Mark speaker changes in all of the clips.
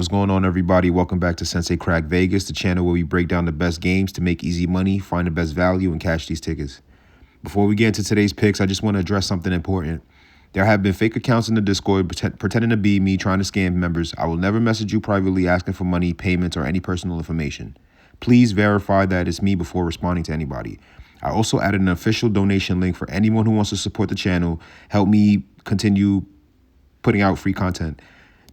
Speaker 1: What's going on, everybody? Welcome back to Sensei CRACC Vegas, the channel where we break down the best games to make easy money, find the best value, and cash these tickets. Before we get into today's picks, I just want to address something important. There have been fake accounts in the Discord pretending to be me trying to scam members. I will never message you privately asking for money, payments, or any personal information. Please verify that it's me before responding to anybody. I also added an official donation link for anyone who wants to support the channel, help me continue putting out free content.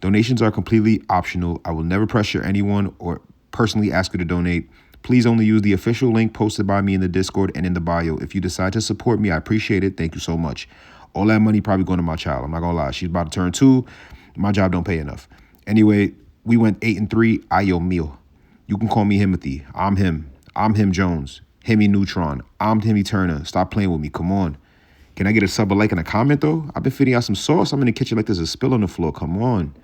Speaker 1: Donations are completely optional. I will never pressure anyone or personally ask you to donate. Please only use the official link posted by me in the Discord and in the bio. If you decide to support me, I appreciate it. Thank you so much. All that money probably going to my child. I'm not going to lie. She's about to turn 2. My job don't pay enough. Anyway, we went 8-3. Ayo mio. You can call me Himothy. I'm him. I'm him Jones. Hemi Neutron. I'm Hemi Turner. Stop playing with me. Come on. Can I get a sub, a like, and a comment, though? I've been feeding out some sauce. I'm in the kitchen like there's a spill on the floor. Come on.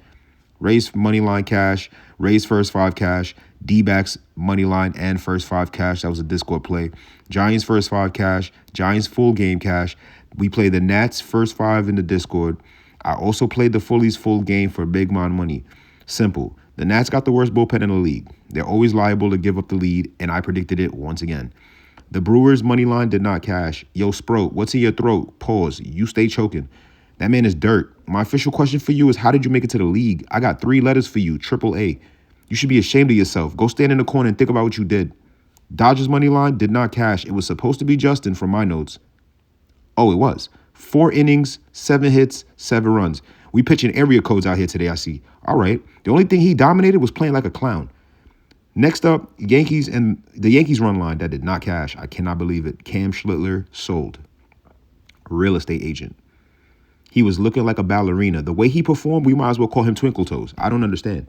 Speaker 1: Rays money line cash, Rays first 5 cash, D-backs money line and first 5 cash. That was a Discord play. Giants first 5 cash, Giants full game cash. We played the Nats first 5 in the Discord. I also played the Phillies full game for big man money. Simple. The Nats got the worst bullpen in the league. They're always liable to give up the lead, and I predicted it once again. The Brewers money line did not cash. Yo, Sproat, what's in your throat? Pause. You stay choking. That man is dirt. My official question for you is, how did you make it to the league? I got 3 letters for you, AAA. You should be ashamed of yourself. Go stand in the corner and think about what you did. Dodgers money line did not cash. It was supposed to be Justin from my notes. Oh, it was. 4 innings, 7 hits, 7 runs. We pitching area codes out here today, I see. All right. The only thing he dominated was playing like a clown. Next up, Yankees and the Yankees run line that did not cash. I cannot believe it. Cam Schlittler sold. Real estate agent. He was looking like a ballerina. The way he performed, we might as well call him Twinkle Toes. I don't understand.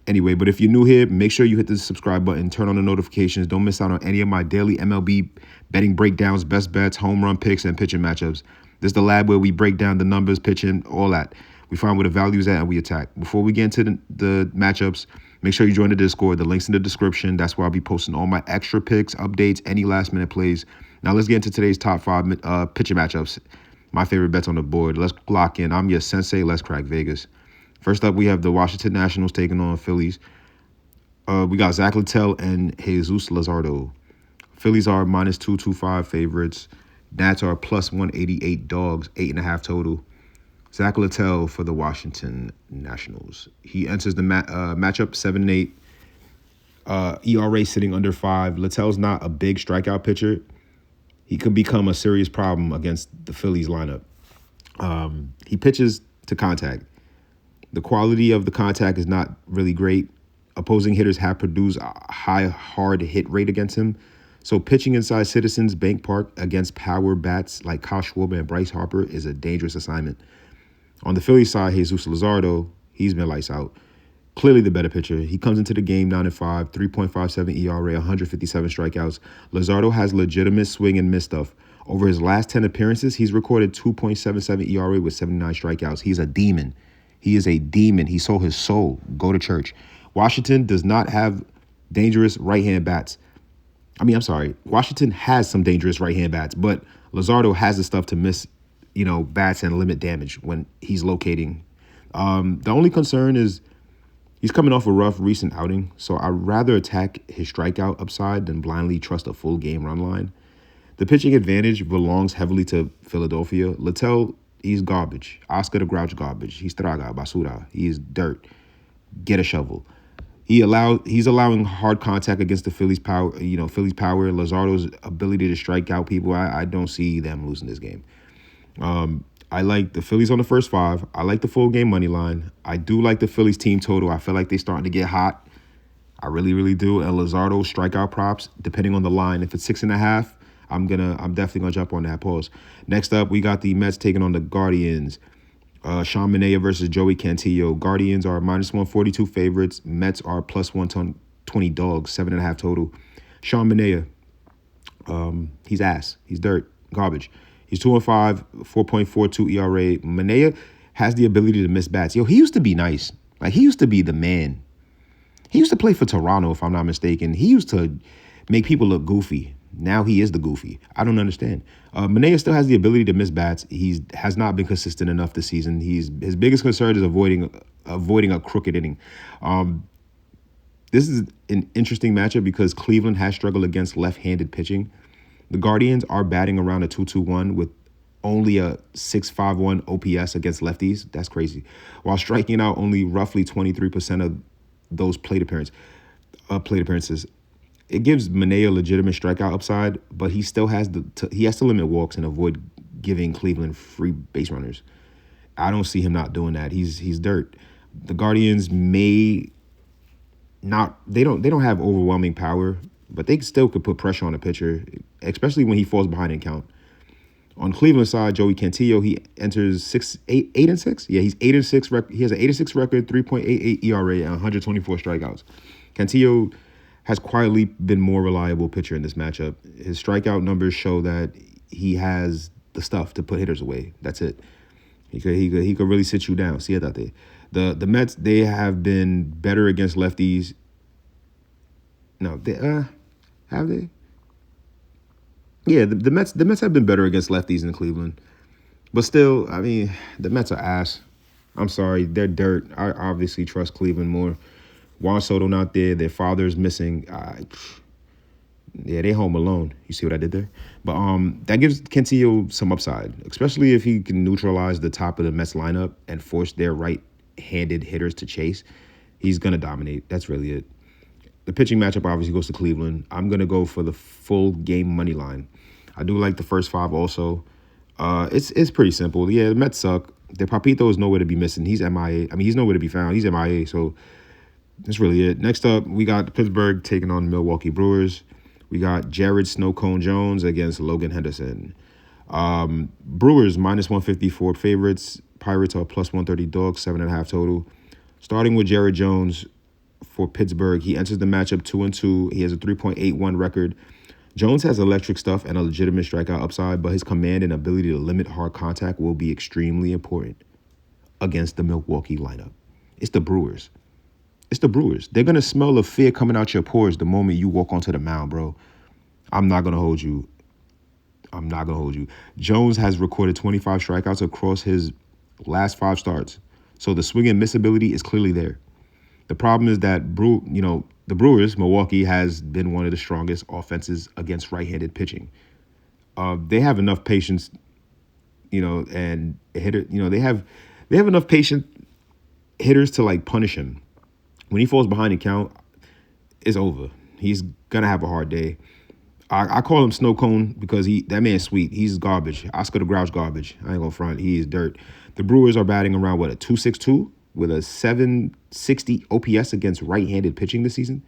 Speaker 1: Anyway, but if you're new here, make sure you hit the subscribe button, turn on the notifications. Don't miss out on any of my daily MLB betting breakdowns, best bets, home run picks, and pitching matchups. This is the lab where we break down the numbers, pitching, all that. We find where the value's at and we attack. Before we get into the matchups, make sure you join the Discord. The link's in the description. That's where I'll be posting all my extra picks, updates, any last-minute plays. Now let's get into today's top 5 pitching matchups. My favorite bets on the board. Let's lock in. I'm your sensei. Let's crack Vegas. First up, we have the Washington Nationals taking on Phillies. We got Zach Littell and Jesus Luzardo. Phillies are -225 favorites. Nats are +188 dogs, 8.5 total. Zach Littell for the Washington Nationals. He enters the matchup 7-8. ERA sitting under 5. Littell's not a big strikeout pitcher. He could become a serious problem against the Phillies lineup. He pitches to contact. The quality of the contact is not really great. Opposing hitters have produced a high hard hit rate against him. So pitching inside Citizens Bank Park against power bats like Kyle Schwarber and Bryce Harper is a dangerous assignment. On the Phillies side, Jesus Luzardo, he's been lights out. Clearly the better pitcher. He comes into the game 9-5, 3.57 ERA, 157 strikeouts. Luzardo has legitimate swing and miss stuff. Over his last 10 appearances, he's recorded 2.77 ERA with 79 strikeouts. He's a demon. He is a demon. He sold his soul. Go to church. Washington does not have dangerous right-hand bats. Washington has some dangerous right-hand bats, but Luzardo has the stuff to miss, bats and limit damage when he's locating. The only concern is he's coming off a rough recent outing, so I'd rather attack his strikeout upside than blindly trust a full game run line. The pitching advantage belongs heavily to Philadelphia. Littell, he's garbage. Oscar the Grouch garbage. He's traga, basura. He is dirt. Get a shovel. He's allowing hard contact against the Phillies power. Phillies power. Luzardo's ability to strike out people. I don't see them losing this game. I like the Phillies on the first 5. I like the full game money line. I do like the Phillies team total. I feel like they're starting to get hot. I really, really do. And Luzardo strikeout props, depending on the line. If it's 6.5, I'm definitely gonna jump on that. Pause. Next up, we got the Mets taking on the Guardians. Sean Manaea versus Joey Cantillo. Guardians are -142 favorites. Mets are +120 dogs, 7.5 total. Sean Manaea, he's ass. He's dirt, garbage. He's 2-5, 4.42 ERA. Manaea has the ability to miss bats. He used to be nice. Like, he used to be the man. He used to play for Toronto, if I'm not mistaken. He used to make people look goofy. Now he is the goofy. I don't understand. Manaea still has the ability to miss bats. He has not been consistent enough this season. His biggest concern is avoiding a crooked inning. This is an interesting matchup because Cleveland has struggled against left-handed pitching. The Guardians are batting around a 2.21 with only a 6.51 OPS against lefties. That's crazy. While striking out only roughly 23% of those plate appearances. It gives Manaea a legitimate strikeout upside, but he still has to limit walks and avoid giving Cleveland free base runners. I don't see him not doing that. He's dirt. The Guardians may not they don't have overwhelming power, but they still could put pressure on a pitcher, especially when he falls behind in count. On Cleveland side, Joey Cantillo, he enters 8 and 6. Yeah, he's 8 and 6. He has an 86 record, 3.88 ERA, and 124 strikeouts. Cantillo has quietly been more reliable pitcher in this matchup. His strikeout numbers show that he has the stuff to put hitters away. That's it. He could really sit you down. See it out there. The Mets, they have been better against lefties. No, they have they? Yeah, the Mets have been better against lefties in Cleveland. But still, I mean, the Mets are ass. I'm sorry, they're dirt. I obviously trust Cleveland more. Juan Soto not there. Their father's missing. Yeah, they home alone. You see what I did there? But that gives Cantillo some upside, especially if he can neutralize the top of the Mets lineup and force their right-handed hitters to chase. He's going to dominate. That's really it. The pitching matchup obviously goes to Cleveland. I'm going to go for the full game money line. I do like the first 5 also. It's pretty simple. Yeah, the Mets suck. Their Papito is nowhere to be missing. He's MIA. I mean, he's nowhere to be found. He's MIA, so that's really it. Next up, we got Pittsburgh taking on Milwaukee Brewers. We got Jared Snowcone Jones against Logan Henderson. Brewers minus 154 favorites. Pirates are plus 130 dogs, 7.5 total. Starting with Jared Jones for Pittsburgh, he enters the matchup 2-2. He has a 3.81 record. Jones has electric stuff and a legitimate strikeout upside, but his command and ability to limit hard contact will be extremely important against the Milwaukee lineup. It's the Brewers. It's the Brewers. They're going to smell the fear coming out your pores the moment you walk onto the mound, bro. I'm not going to hold you. Jones has recorded 25 strikeouts across his last 5 starts, so the swing and miss ability is clearly there. The problem is that the Brewers, Milwaukee, has been one of the strongest offenses against right-handed pitching. They have enough patience, and hitter, they have enough patient hitters to punish him. When he falls behind in count, it's over. He's gonna have a hard day. I call him Snow Cone because that man's sweet. He's garbage. Oscar the Grouch garbage. I ain't gonna front. He is dirt. The Brewers are batting around a 2.62 with a 760 OPS against right-handed pitching this season.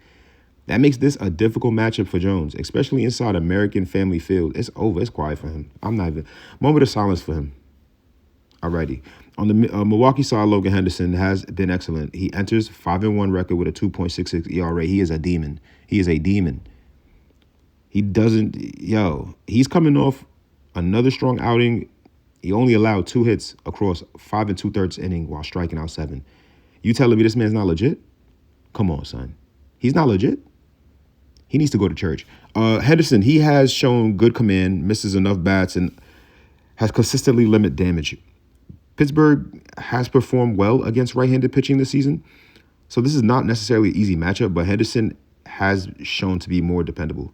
Speaker 1: That makes this a difficult matchup for Jones, especially inside American Family Field. It's over. It's quiet for him. I'm not even. Moment of silence for him. Alrighty. On the Milwaukee side, Logan Henderson has been excellent. He enters 5-1 record with a 2.66 ERA. He is a demon. He's coming off another strong outing. He only allowed 2 hits across 5 2/3 inning while striking out 7. You telling me this man's not legit? Come on, son. He's not legit. He needs to go to church. Henderson, he has shown good command, misses enough bats, and has consistently limited damage. Pittsburgh has performed well against right-handed pitching this season, so this is not necessarily an easy matchup, but Henderson has shown to be more dependable.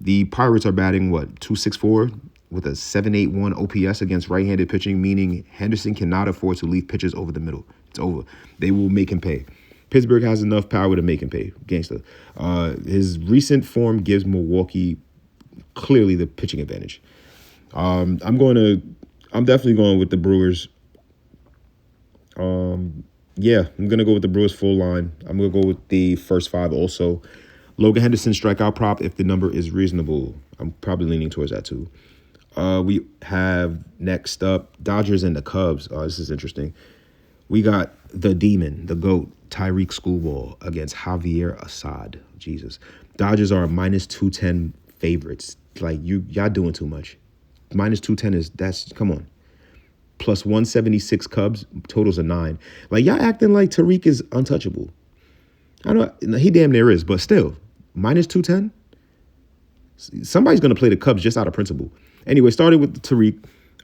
Speaker 1: The Pirates are batting, 264 with a 781 OPS against right-handed pitching, meaning Henderson cannot afford to leave pitches over the middle. It's over. They will make him pay. Pittsburgh has enough power to make him pay. Gangster. His recent form gives Milwaukee clearly the pitching advantage. I'm definitely going with the Brewers. I'm going to go with the Brewers full line. I'm going to go with the first 5 also. Logan Henderson strikeout prop if the number is reasonable. I'm probably leaning towards that too. We have next up Dodgers and the Cubs. This is interesting. We got the demon, the GOAT, Tarik Skubal against Javier Assad. Jesus. Dodgers are minus 210 favorites. Y'all doing too much. Minus 210 come on. Plus 176 Cubs, totals of 9. Y'all acting like Tarik is untouchable. I know he damn near is, but still, minus 210? Somebody's going to play the Cubs just out of principle. Anyway, started with Tarik.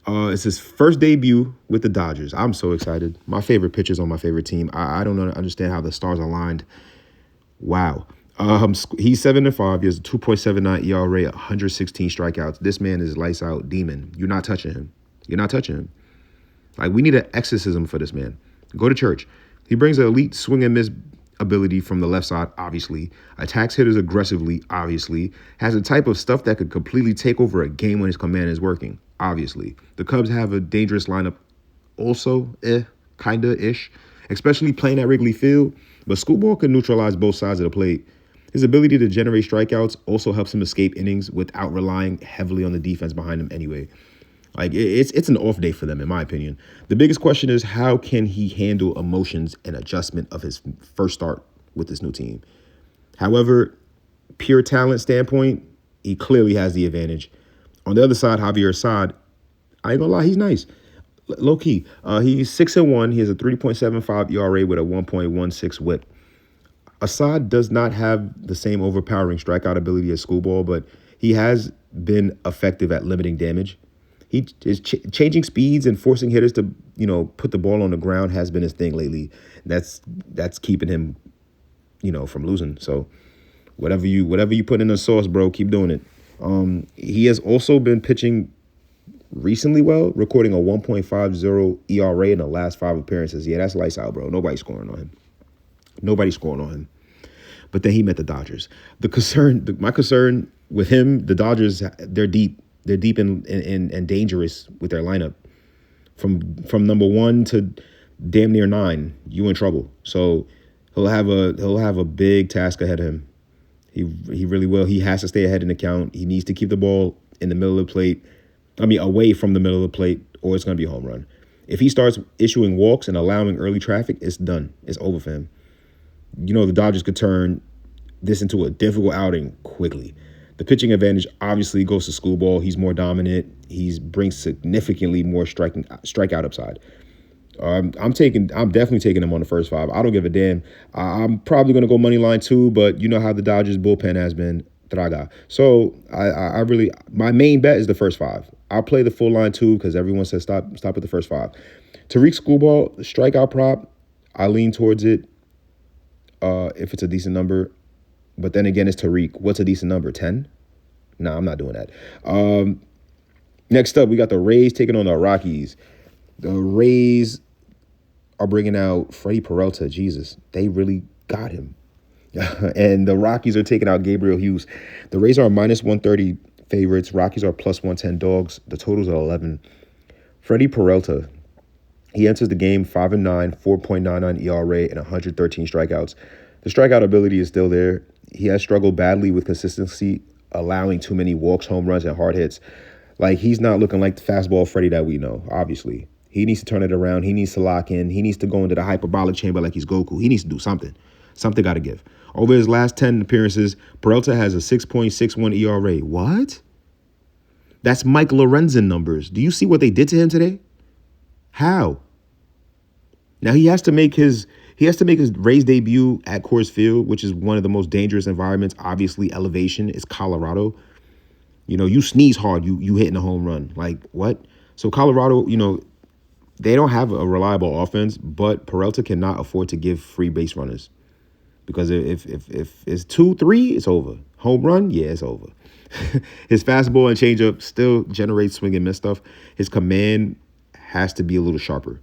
Speaker 1: It's his first debut with the Dodgers. I'm so excited. My favorite pitchers on my favorite team. I don't understand how the stars aligned. Wow. He's 7-5. He has a 2.79 ERA, 116 strikeouts. This man is lights out demon. You're not touching him. You're not touching him. Like, we need an exorcism for this man. Go to church. He brings an elite swing and miss ability from the left side, obviously. Attacks hitters aggressively, obviously. Has a type of stuff that could completely take over a game when his command is working, obviously. The Cubs have a dangerous lineup also, kinda-ish, especially playing at Wrigley Field. But Skubal can neutralize both sides of the plate. His ability to generate strikeouts also helps him escape innings without relying heavily on the defense behind him anyway. Like, it's an off day for them, in my opinion. The biggest question is, how can he handle emotions and adjustment of his first start with this new team? However, pure talent standpoint, he clearly has the advantage. On the other side, Javier Assad, I ain't gonna lie, he's nice. Low key. He's 6-1. He has a 3.75 ERA with a 1.16 whip. Assad does not have the same overpowering strikeout ability as Skubal, but he has been effective at limiting damage. He is changing speeds and forcing hitters to, put the ball on the ground has been his thing lately. That's keeping him, from losing. So whatever you put in the sauce, bro, keep doing it. He has also been pitching recently well, recording a 1.50 ERA in the last 5 appearances. Yeah, that's lights out, bro. Nobody's scoring on him. But then he met the Dodgers. My concern with him, the Dodgers, they're deep. They're deep and dangerous with their lineup. From number 1 to damn near 9, you in trouble. So he'll have a big task ahead of him. He really will. He has to stay ahead in the count. He needs to keep the ball in the middle of the plate. Away from the middle of the plate, or it's going to be a home run. If he starts issuing walks and allowing early traffic, it's done. It's over for him. The Dodgers could turn this into a difficult outing quickly. The pitching advantage obviously goes to Skubal. He's more dominant. He brings significantly more strikeout upside. I'm definitely taking him on the first 5. I don't give a damn. I'm probably going to go money line too, but you know how the Dodgers bullpen has been. Traga. So I really, my main bet is the first 5. I'll play the full line too because everyone says stop at the first 5. Tarik Skubal, strikeout prop, I lean towards it if it's a decent number. But then again, it's Tarik. What's a decent number? 10? Nah, I'm not doing that. Next up, we got the Rays taking on the Rockies. The Rays are bringing out Freddie Peralta. Jesus, they really got him. And the Rockies are taking out Gabriel Hughes. The Rays are -130 favorites. Rockies are +110 dogs. The totals are 11. Freddie Peralta, he enters the game 5-9, 4.99 ERA, and 113 strikeouts. The strikeout ability is still there. He has struggled badly with consistency, allowing too many walks, home runs, and hard hits. Like, he's not looking like the fastball Freddie that we know, obviously. He needs to turn it around. He needs to lock in. He needs to go into the hyperbolic chamber like he's Goku. He needs to do something. Something got to give. Over his last 10 appearances, Peralta has a 6.61 ERA. What? That's Mike Lorenzen numbers. Do you see what they did to him today? How? Now he has to make his Rays debut at Coors Field, which is one of the most dangerous environments. Obviously, elevation is Colorado. You sneeze hard, you hitting a home run. Like, what? So Colorado, they don't have a reliable offense, but Peralta cannot afford to give free base runners. Because if it's 2-3, it's over. Home run, yeah, it's over. His fastball and changeup still generates swing and miss stuff. His command has to be a little sharper.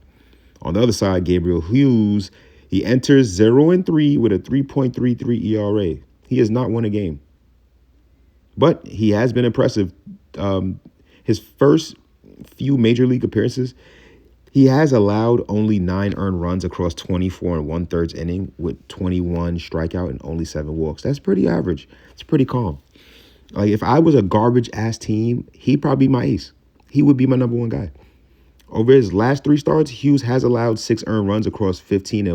Speaker 1: On the other side, Gabriel Hughes, he enters 0-3 with a 3.33 ERA. He has not won a game. But he has been impressive. His first few major league appearances, he has allowed only 9 earned runs across 24 1/3 inning with 21 strikeout and only 7 walks. That's pretty average. It's pretty calm. Like, if I was a garbage-ass team, he'd probably be my ace. He would be my number 1 guy. Over his last 3 starts, Hughes has allowed 6 earned runs across 15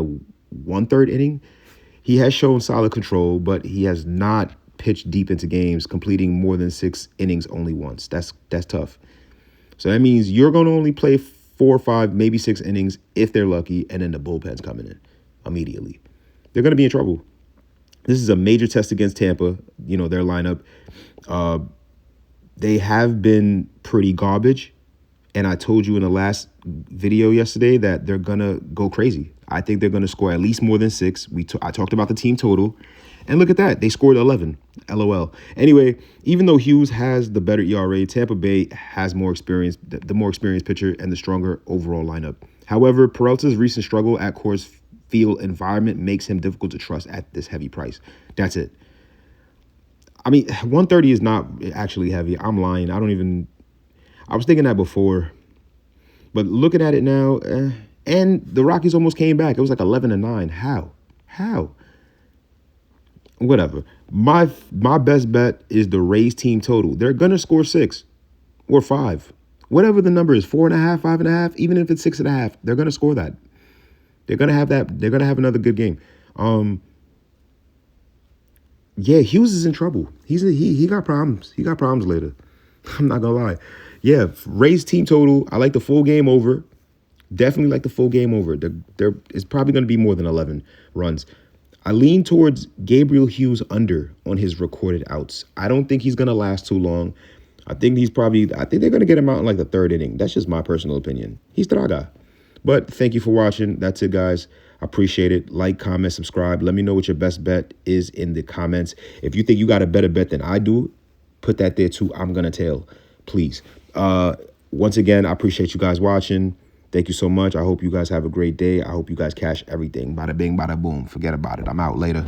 Speaker 1: 1/3 inning. He has shown solid control, but he has not pitched deep into games, completing more than 6 innings only once. That's tough. So that means you're going to only play 4 or 5, maybe 6 innings if they're lucky, and then the bullpen's coming in immediately. They're going to be in trouble. This is a major test against Tampa, their lineup. Uh, they have been pretty garbage. And I told you in the last video yesterday that they're going to go crazy. I think they're going to score at least more than 6. I talked about the team total. And look at that. They scored 11. LOL. Anyway, even though Hughes has the better ERA, Tampa Bay has more experience, the more experienced pitcher and the stronger overall lineup. However, Peralta's recent struggle at Coors Field environment makes him difficult to trust at this heavy price. That's it. I mean, 130 is not actually heavy. I'm lying. I was thinking that before, but looking at it now, and the Rockies almost came back. It was like 11-9. How? Whatever. My best bet is the Rays team total. They're gonna score 6 or 5, whatever the number is, 4.5, 5.5. Even if it's 6.5, they're gonna score that. They're gonna have that. They're gonna have another good game. Yeah, Hughes is in trouble. He got problems. He got problems later. I'm not gonna lie. Yeah, Rays team total. I like the full game over. Definitely like the full game over. It's probably going to be more than 11 runs. I lean towards Gabriel Hughes under on his recorded outs. I don't think he's going to last too long. I think they're going to get him out in like the 3rd inning. That's just my personal opinion. He's Traga. But thank you for watching. That's it, guys. I appreciate it. Like, comment, subscribe. Let me know what your best bet is in the comments. If you think you got a better bet than I do, put that there too. I'm going to tell. Please. Once again, I appreciate you guys watching. Thank you so much. I hope you guys have a great day. I hope you guys cash everything. Bada bing, bada boom. Forget about it. I'm out. Later.